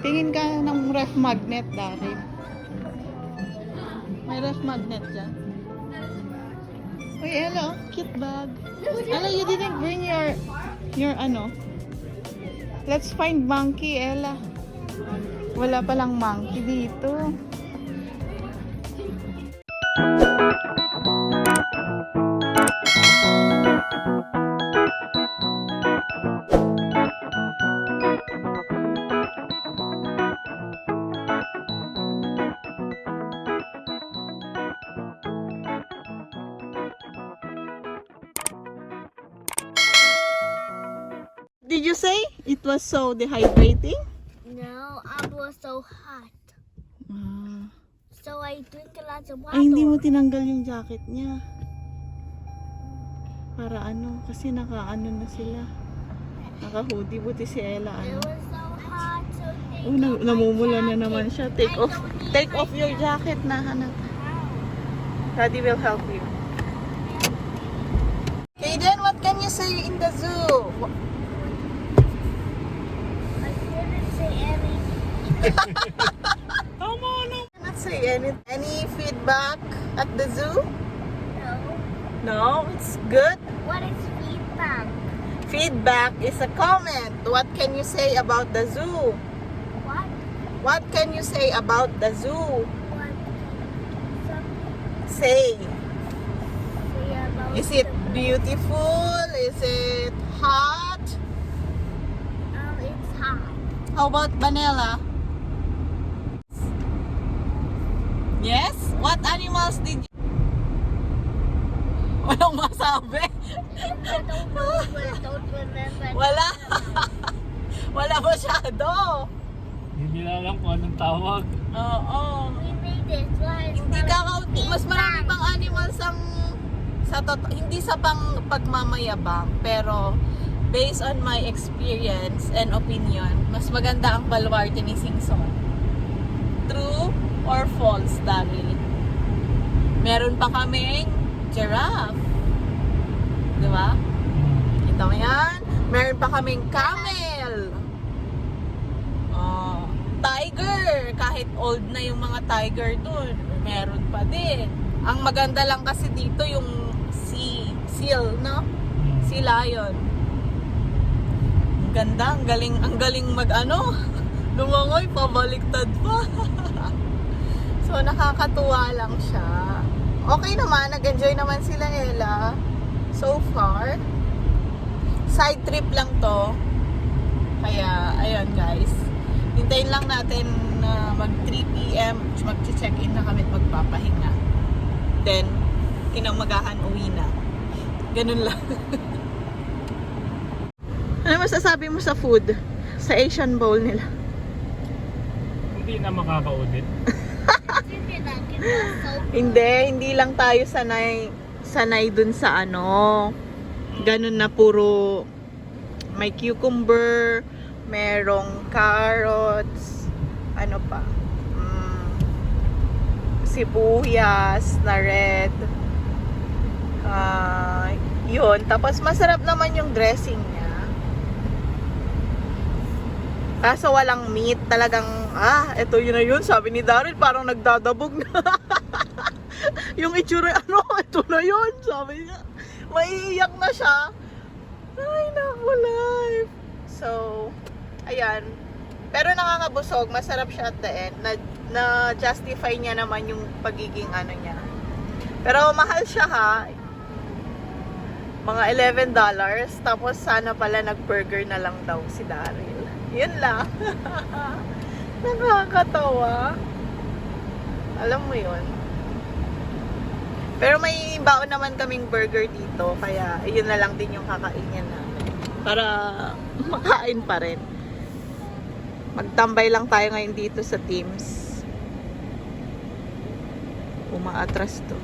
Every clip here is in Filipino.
Tingin ka ng ref magnet, Daryl. May ref magnet dyan. Uy, Ella, cute bag. Ella, you didn't bring your ano. Let's find monkey, Ella. Wala palang monkey dito. Did you say it was so dehydrating? No, I was so hot. So I drink a lot of water. Ay, hindi mo tinanggal yung jacket niya. Para ano, kasi naka-ano na sila. Naka-hoodie, buti si Ella. It Ano. was so hot, so take Oh, off my namumula na jacket. naman siya. Take off your jacket na, anak. Daddy will help you. Kaden, what can you say in the zoo? I couldn't say anything. Come on, no. Cannot say any feedback at the zoo? No. No, it's good. What is feedback? Feedback is a comment. What can you say about the zoo? What? What can you say about the zoo? What? Something Say. say about Is it the- beautiful? Is it hot? It's hot. How about vanilla? Yes? What animals did you... Walang masabi. I don't know, but I don't remember. Wala. Wala masyado. Hindi nila alam kung anong tawag. Oo. We made this one. Hindi kakaunti. Mas marami pang animals ang hindi sa pang pagmamayabang, pero based on my experience and opinion, mas maganda ang baluarte ni Singson. True or false, Daryl? Meron pa kaming giraffe. Di ba? Kita mo yan? Meron pa kaming camel. Oh, tiger. Kahit old na yung mga tiger dun, meron pa din. Ang maganda lang kasi dito yung seal, no? Sea lion. Ang ganda, ang galing mag-ano. Lumangoy, pabaliktad pa. So, nakakatuwa lang siya. Okay naman, nag-enjoy naman sila, Ella. So far. Side trip lang to. Kaya, ayun guys. Hintayin lang natin na mag 3 PM. Mag-check-in na kami at magpapahinga. Then, kinamagahan uwi na. Ganun lang. Ano masasabi mo sa food? Sa Asian bowl nila? Hindi na makakaudit. Hindi lang tayo sanay dun sa ano. Ganun na puro may cucumber, merong carrots, ano pa? Sibuyas na red. Yun. Tapos masarap naman yung dressing niya. Kaso walang meat. Talagang, eto yun na yun. Sabi ni Daryl, parang nagdadabog na. Yung itsura, ito na yun. Sabi niya, maiiyak na siya. Ay, naku, life. So, ayan. Pero nakakabusog. Masarap siya at the end. Na-justify niya naman yung pagiging ano niya. Pero mahal siya ha. Mga $11. Tapos sana pala nag-burger na lang daw si Daryl. Yun lang. Nakakatawa. Alam mo yun. Pero may baon naman kaming burger dito. Kaya yun na lang din yung kakainin namin. Para makain pa rin. Magtambay lang tayo ngayon dito sa Teams. Umaatras to.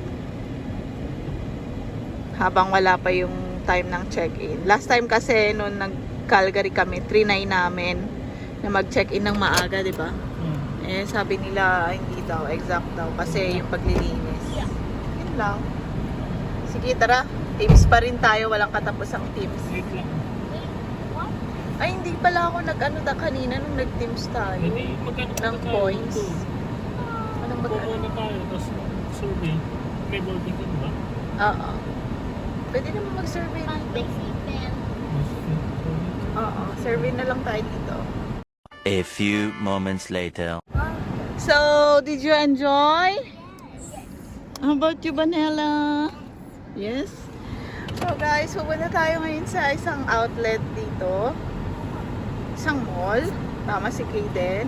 Habang wala pa yung time ng check-in. Last time kasi nung nag-Calgary kami, 3-9 namin na mag-check-in ng maaga, di ba? Eh, sabi nila hindi daw, exact daw. Kasi yung paglilinis. Yun lang. Sige, tara. Teams pa rin tayo. Walang katapos ang Teams. Wait lang. Ay, hindi pala ako nag-ano kanina nung nag-teams tayo. Hindi, magkano Ng tayo points. doon? Anong Kukuha mag-ano? na tayo, tapos survey. May boarding din ba? Oo. Pwede naman mag-survey Ang dito. basic pen. Oo, survey na lang tayo dito. A few moments later. So, did you enjoy? How about you, Vanella? Yes? So guys, pupunta tayo ngayon sa isang outlet dito. Isang mall. Tama si Kaden.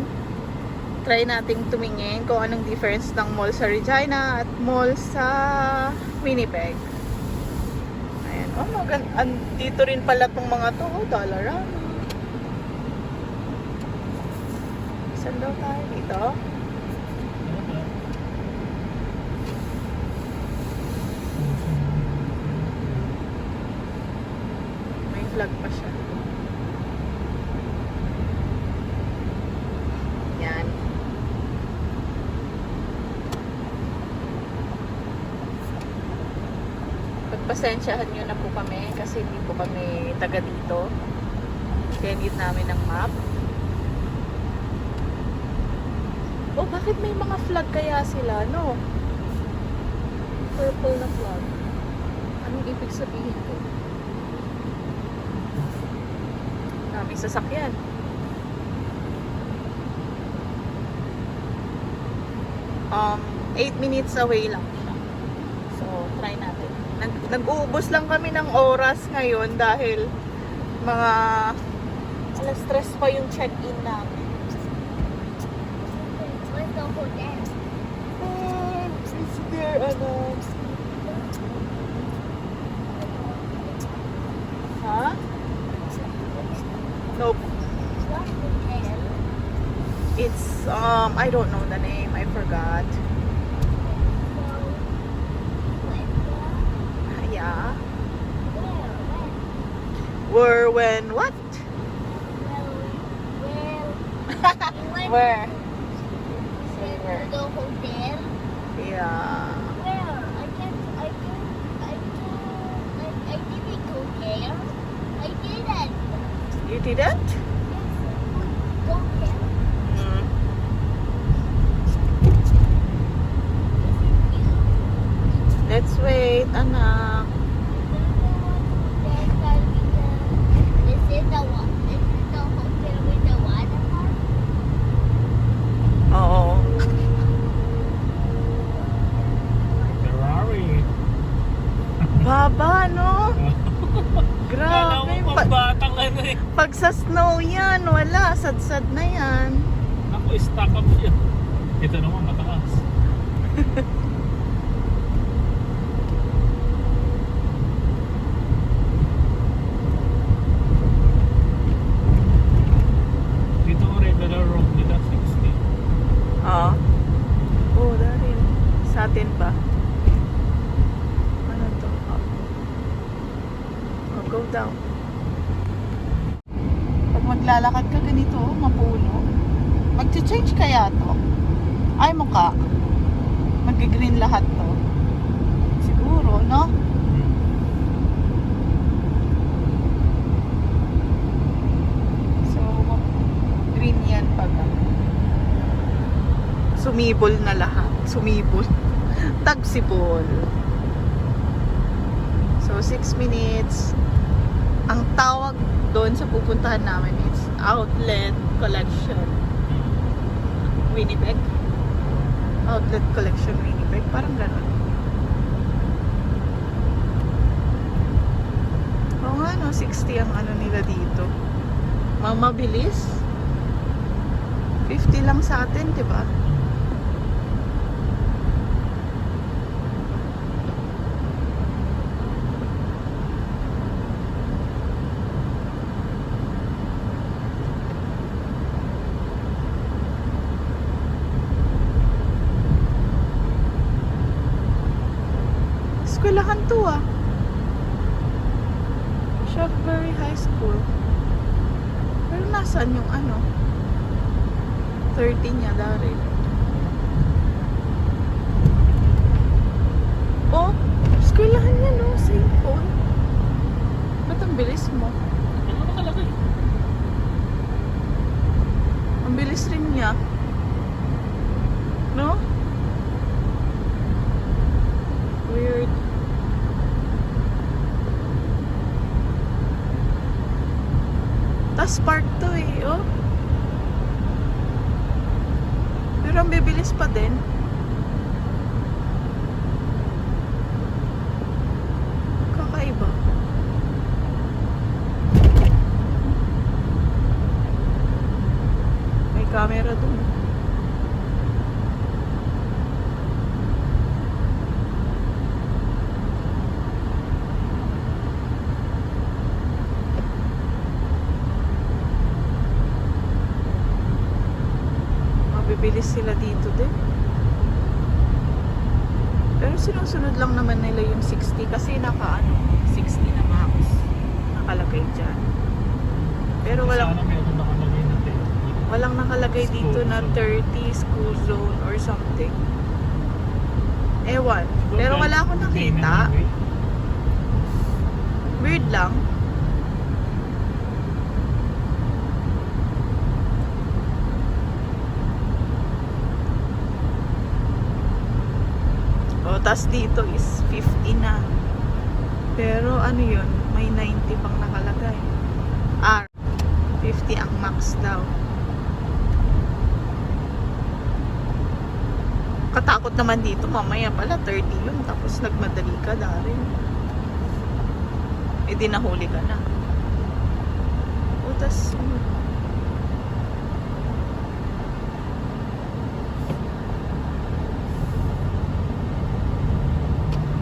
Try nating tumingin kung anong difference ng mall sa Regina at mall sa Winnipeg. Ayan. Oh, dito rin pala tong mga to. Oh, Dollarama. Saan daw tayo dito? May flag pa siya. Yan. Pagpasensyahan nyo na po kami kasi hindi po kami taga dito. Kaya need namin ng map. Oh, bakit may mga flag kaya sila, no? Purple na flag. Anong ibig sabihin ko? Daming sasakyan. 8 minutes away lang siya. So, try natin. Nag-uubos lang kami ng oras ngayon dahil mga alas 3 pa yung check-in namin. Where's the hotel? Is there ano? Ha? Nope. What hotel? It's I don't know the name. I forgot. Yeah. Where when what? Where? To the hotel? Yeah. Where? I didn't go there. I didn't. You didn't? Go there. Mm. Let's wait, anak. Is it the hotel with the water park? Oo. Ferrari. Baba, no? Kala Grabe. mo pang batang ano eh. Pag sa snow yan, wala. Sad-sad na yan. Ako, stock up yun. Ito naman, mataas. Dito ko regular road nila, 60. Oo. Oh, darin. Sa atin pa. Ano to? Oh, go down. Pag maglalakad ka ganito, mapuno. Mag-change kaya to? Ay, mukha. Mag-green lahat to. Siguro, no? So, green yan pag sumibol na lahat. Sumibol. Tagsibol. So, 6 minutes. Ang tawag doon sa pupuntahan namin is Outlet Collection Winnipeg. Outlet Collection Winnipeg. Parang gano'n. Oo nga, no? 60 ang ano nila dito. Mabilis. 50 lang sa atin, diba? Eskwelahan to ah. Shockberry High School. Pero nasaan yung ano? 30 niya darin. Oh, eskwelahan niya, no? St. Paul. Ba't ang bilis mo? Ano nakalagay? Ang bilis rin niya. No? Weird. Tas park to eh, oh. Pero ang bibilis pa din. Kakaiba. May camera dun. Mabibilis sila dito din. Pero sinusunod lang naman nila yung 60 kasi naka 60 na max nakalagay dyan. Pero Sana meron nakalagay na 30. walang nakalagay dito na 30 school zone or something. Ewan. Pero wala akong nakita. Weird lang. O, tas dito is 50 na. Pero ano yun? May 90 pang nakalagay. 50 ang max daw. Katakot naman dito. Mamaya pala 30 yun. Tapos nagmadali ka dahil. Eh di nahuli ka na. O, tas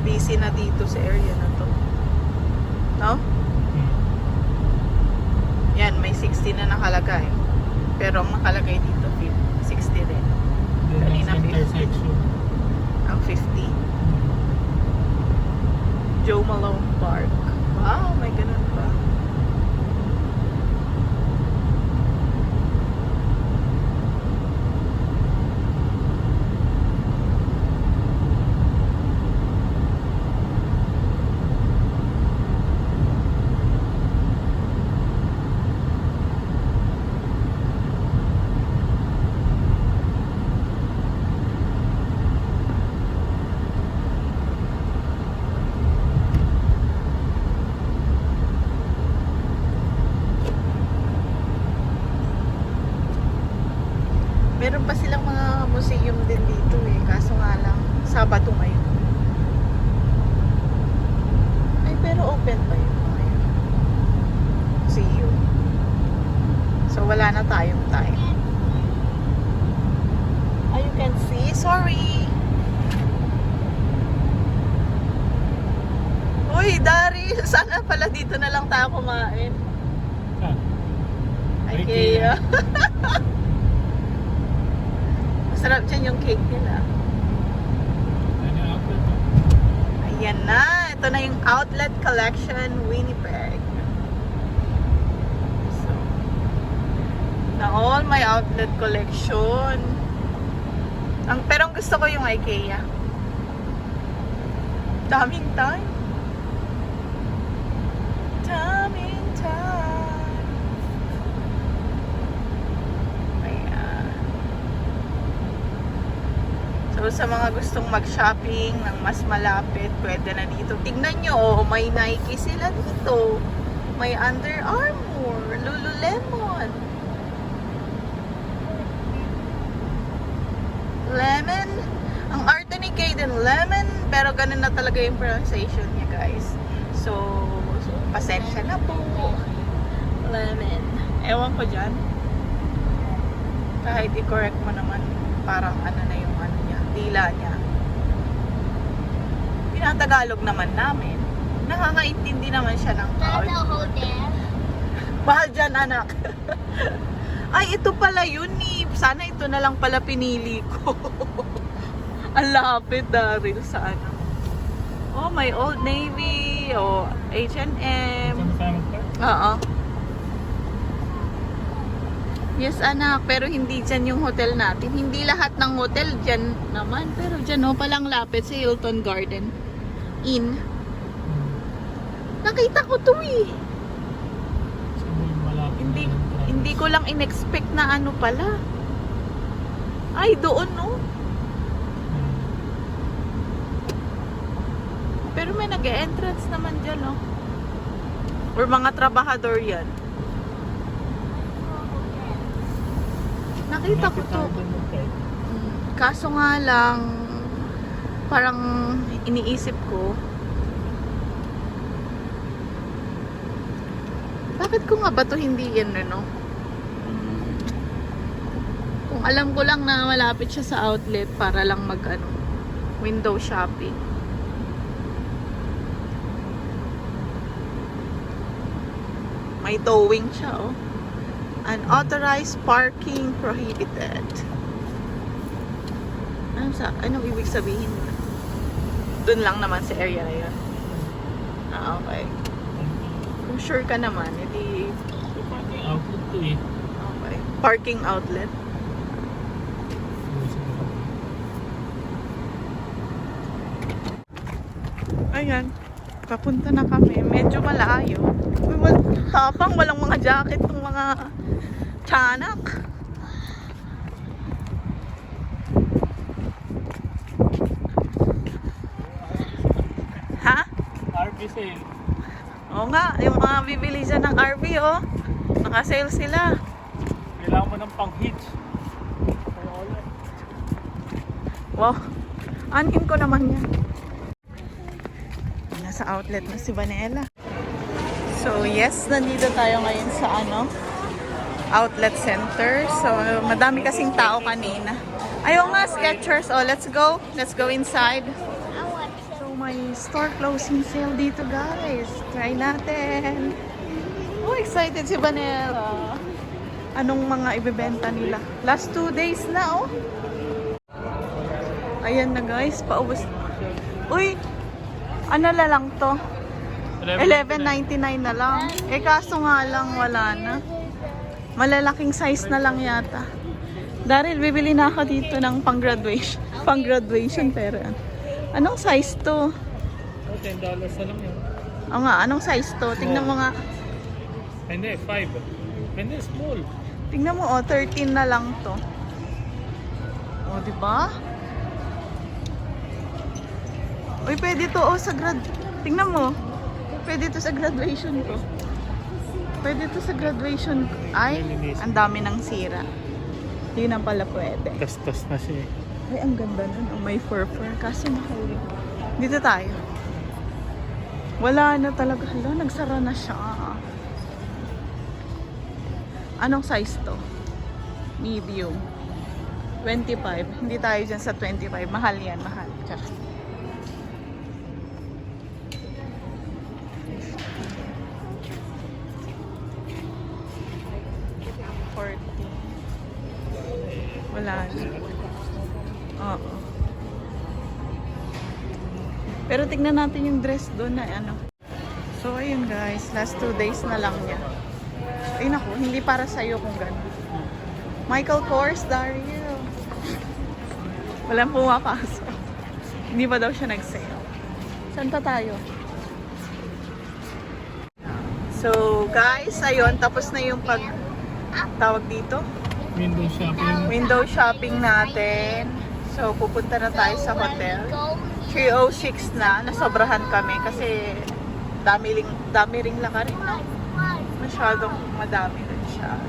busy na dito sa area na to. No? Yan, may 60 na nakalagay. Pero ang nakalagay dito, 60 din. Kanina 50. Intersection. Ang 50. Joe Malone Park. Wow, may ganun pa. Meron pa silang mga museum din dito eh. Kaso nga lang, Sabado ngayon. Ay, pero open pa yun ngayon. Museum. So, wala na tayong time. Oh, you can see. Sorry. Uy, Dari. Sana pala dito na lang tayo kumain. Ay, Kaya. Masarap dyan yung cake nila. Ayan na. Ito na yung Outlet Collection Winnipeg. So, na all my outlet collection. Pero ang gusto ko yung IKEA. Daming time. Daming time. Ayan. So, sa mga gustong mag-shopping ng mas malapit, pwede na dito. Tignan nyo, oh, may Nike sila dito. May Under Armour, Lululemon, Lemon. Ang arte ni Kaden, Lemon. Pero ganun na talaga yung pronunciation niya, guys. So pasensya na po. Lemon. Ewan ko dyan. Kahit i-correct mo naman, parang ano na yung ano niya, dila niya. Pinatagalog naman namin. Nakakaintindi naman siya ng That's a hotel. Mahal dyan, anak. Ay, ito pala yun eh. Sana ito na lang pala pinili ko. Ang lapit, Daryl, sa ano. Oh, may Old Navy. Oh, H&M. Oo. Yes, anak. Pero hindi dyan yung hotel natin. Hindi lahat ng hotel dyan naman. Pero dyan, oh, palang lapit sa Hilton Garden Inn. Nakita ko to eh. Hindi Hindi ko lang in-expect na ano pala. Ay, doon no. Pero may nag-e-entrance naman dyan, no? Or mga trabahador yan. Nakita ko to. Kaso nga lang, parang iniisip ko, bakit ko nga ba to hindi yan, no? Kung alam ko lang na malapit siya sa outlet para lang mag, ano, window shopping. May towing siya, oh. Unauthorized parking prohibited. Anong ibig sabihin? Doon lang naman sa area na yun. Ah, okay. Kung sure ka naman, edi... Parking outlet to eh. Okay. Parking outlet. Ayan. Papunta na kami. Medyo malayo. Tapang walang mga jacket tong mga tiyanak. Ha? RV sale. Oo nga, yung mga bibili dyan ng RV, oh. Naka-sale sila. Kailangan mo ng pang-hitch. Kaya ulit. Wow. Anhin ko naman yan. Nasa outlet na si Vanella. So, yes, nandito tayo ngayon sa outlet center. So, madami kasing tao kanina. Ayaw nga, Skechers. Oh, let's go. Let's go inside. So, may store closing sale dito, guys. Try natin. Oh, excited si Vanella. Anong mga ibebenta nila? Last 2 days na, oh. Ayan na, guys. Paubos. Uy, ano na lang to? 11.99 na lang. Eh kaso nga lang wala na. Malalaking size na lang yata. Daryl, bibili na ako dito ng pang-graduation. Pang-graduation pero anong size to? Oh, $10 na lang yun. O nga, anong size to? Tingnan mo nga. Hindi, 5. Hindi, small. Tingnan mo, 13 na lang to. O, di ba? Uy, pwede to sa tingnan mo. Pwede to sa graduation ko. Pwede to sa graduation ko. Ay, ang dami ng sira. Hindi na pala pwede. Tastas na siya. Ay, ang ganda nun. Oh, may fur-fur. Kaso nakahuli. Dito tayo. Wala na talaga. Hala, nagsara na siya. Anong size to? Medium. 25. Hindi tayo dyan sa 25. Mahal yan, mahal. Charot. Wala na. Oo. Pero tignan natin yung dress doon na ano. So, ayun guys. Last 2 days na lang niya. Ay naku, hindi para sa'yo kung gano'n. Michael Kors, Daryl. Walang pumapasok. Hindi pa daw siya nag-sale. Saan pa tayo? So, guys, ayun. Tapos na yung tawag dito. Window shopping. Window shopping natin. So, pupunta na tayo sa hotel. 3:06 na. Nasobrahan kami kasi dami ring lakarin na. Masyadong madami rin siya.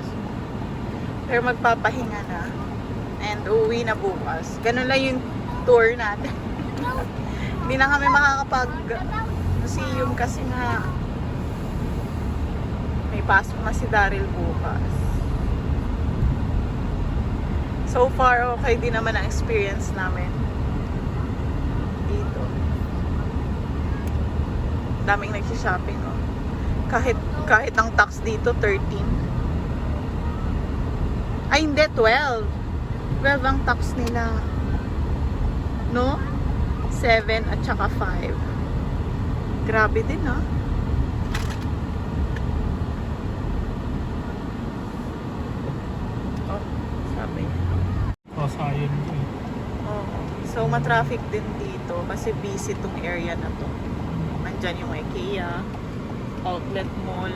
Pero magpapahinga na. And uwi na bukas. Ganun lang yung tour natin. Hindi na kami makakapag-museum kasi nga may pasok na si Daryl bukas. So far, okay din naman ang experience namin dito. Daming nagsishopping, oh. Kahit ang tax dito, 13. Ay, hindi, 12. 12 ang tax nila. No? 7 at saka 5. Grabe din, ah. Oh, sabi. Oh, sayang yun. Oh. So, matraffic din dito kasi busy tong area na to. Nandyan yung IKEA, outlet mall.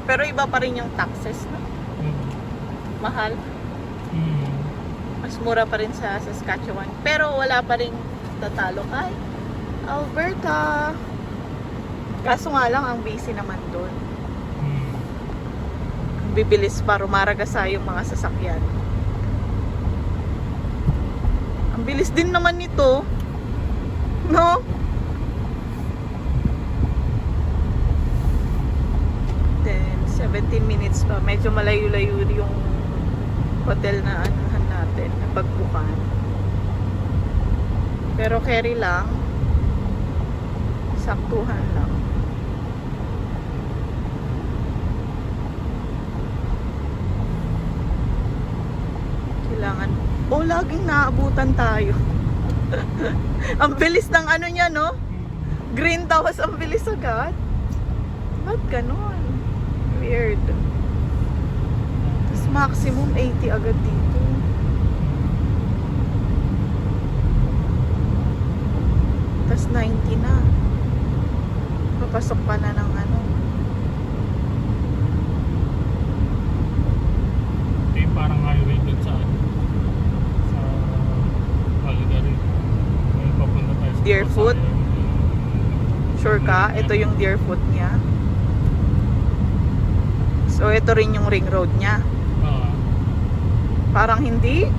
Pero iba pa rin yung taxes, no? Mahal. Mas mura pa rin sa Saskatchewan. Pero wala pa rin tatalo kay Alberta. Kaso nga lang, ang busy naman doon. Bibilis pa, rumaragasa yung mga sasakyan. Ang bilis din naman nito. No? Then, 17 minutes pa. Medyo malayo-layo yung hotel na anuhan natin, na pagbukan. Pero carry lang. Saktuhan lang. Kailangan. Oh, laging naabutan tayo. Ang bilis ng ano niya, no? Green tapos ang bilis agad. Ba't ganon? Weird. Tapos maximum 80 agad dito. Tapos 90 na. Papasok pa na ng ano. Ito yung parang highway dun sa Calgary. May papunta tayo sa Deerfoot? Sure ka? Ito yung Deerfoot niya. So, ito rin yung ring road niya. Parang hindi.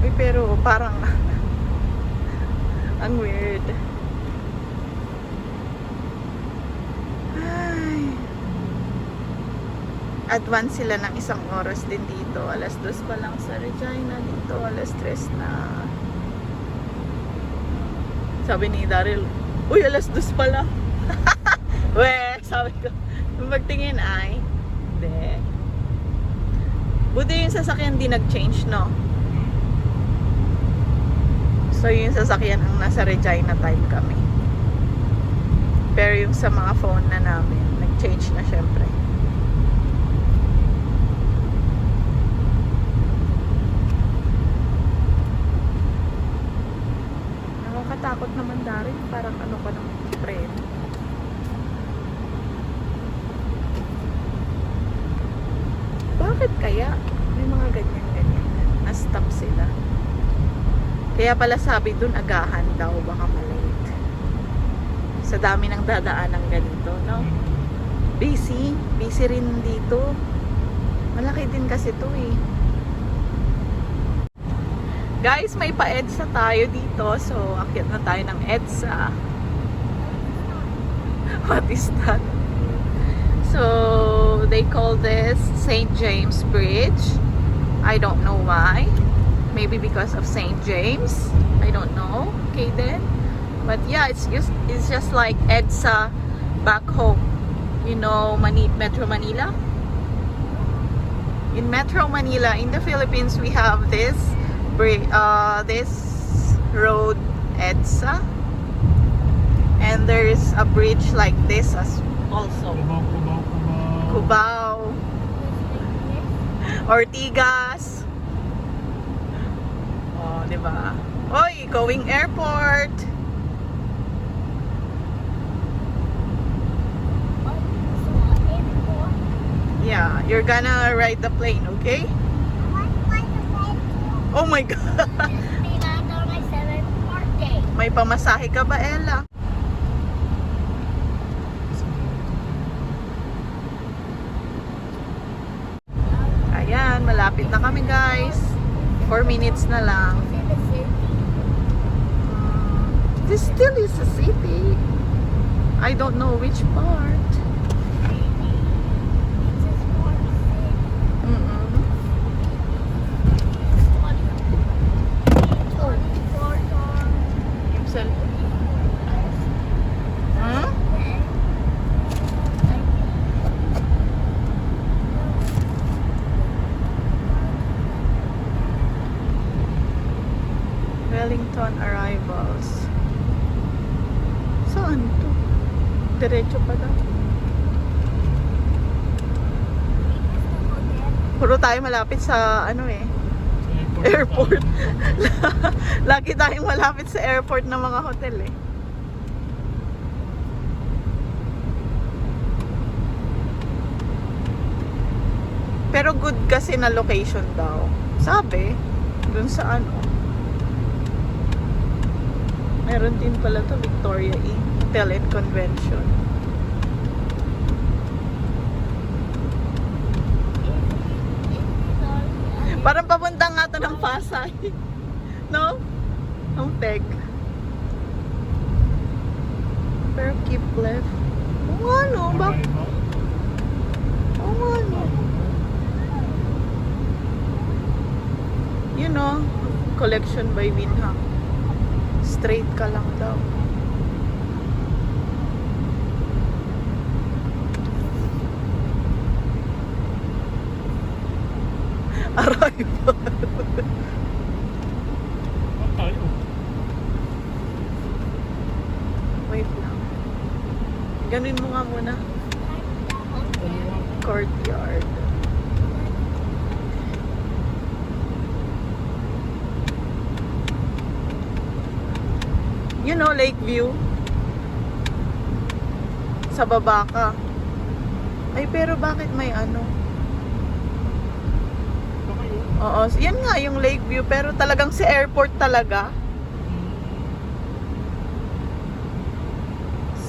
Uy, pero parang ang weird. Ay. Advance sila ng 1 oras din dito. 2:00 pa lang sa Regina. Dito 3:00 na. Sabi ni Daryl, uy, 2:00 pa lang. Weh, sabi ko, nung pagtingin ay, hindi. Buti yung sasakyan di nag-change, no? So, yung sasakyan ang nasa Regina time kami. Pero yung sa mga phone na namin, nag-change na syempre. Nakakatakot naman Daryl, parang ano pa ng preno. Bakit kaya? May mga ganyan-ganyan. Na-stop sila. Kaya pala sabi dun, agahan daw. Baka malate. Sa dami ng dadaan ng ganito, no? Busy. Busy rin dito. Malaki din kasi to eh. Guys, may pa-EDSA tayo dito. So, akyat na tayo ng EDSA. What is that? So, they call this St. James Bridge. I don't know why. Maybe because of St. James. I don't know. Okay then. But yeah, it's just like EDSA back home. You know, Metro Manila. In Metro Manila, in the Philippines, we have this road EDSA. And there's a bridge like this as also. Cubao, Ortigas. Oh, di ba? Oy, going airport. Yeah, you're gonna ride the plane, okay? Oh my God. May pamasahe ka ba, Ella? Ayan, malapit na kami guys. 4 minutes na lang. This still is a city. I don't know which part. Wellington arrivals. Saan to? Diretso pa daw. Puro tayo malapit sa ano eh. Airport. Lagi tayong malapit sa airport ng mga hotel eh. Pero good kasi na location daw. Sabi, dun sa ano. Meron din pala to, Victoria Inn Hotel and Convention. Parang papunta nga to ng Pasay. No? Ang peg. Pero keep left. Oo nga no, bak? Oo nga no. You know, collection by Winham. Straight ka lang daw. Arrival. Tayo. Wait lang. Ganin mo nga muna. Courtyard. You know, Lakeview. Sa baba ka. Ay, pero bakit may ano? Oo, yan nga yung Lakeview. Pero talagang si airport talaga.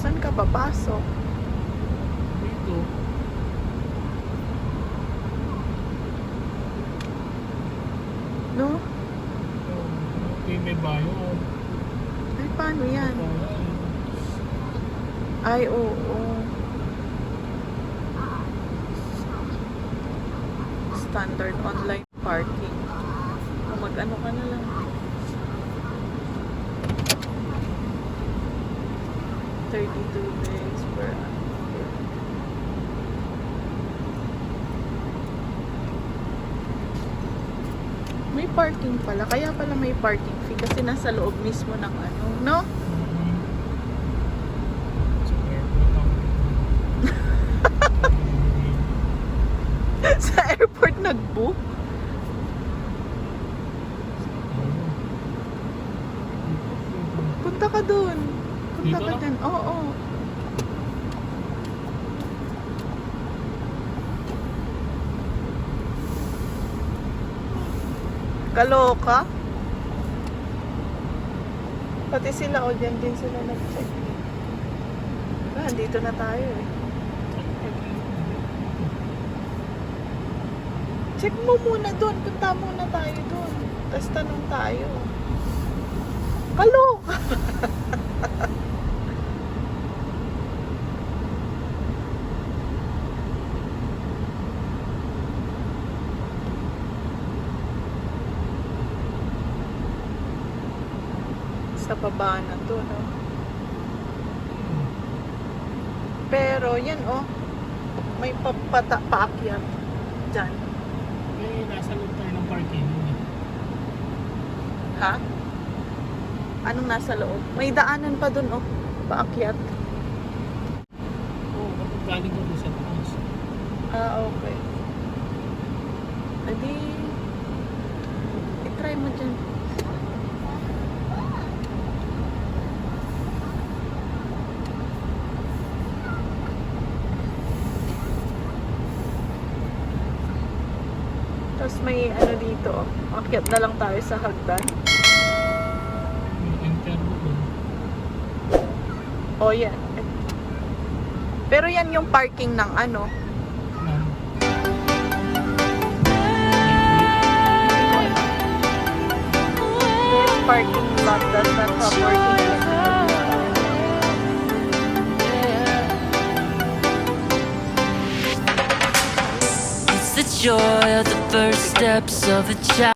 Saan ka papasok? Dito. No? Okay, may bayo. Ay, paano yan? Ay, oo. Standard online parking. O mag-ano ka na lang. 32 days per hour. May parking pala. Kaya pala may parking fee kasi nasa loob mismo ng ano, no? Sa airport nag-book? Punta ka dun. Punta ka Dito? dun. Oo. Kaloka? Pati sila, o dyan din sila nag-check. Dito na tayo eh. Check mo muna doon. Punta muna tayo doon. Tapos tanong tayo. Kaloka! Sa baba na to, no? Pero, yan, oh. May paakyat dyan. Eh, nasa loob tayo ng parking. Ha? Anong nasa loob? May daanan pa dun, oh. Paakyat. Oo, kapag galing ko doon sa taas. Ah, okay. Adi, itry mo dyan. Tapos may ano dito, oh. Akyat na lang tayo sa hagdan. May interview doon. Oh, yan. Pero yan yung parking ng ano. This parking lot does not have parking. It's the joy of the first steps of a child.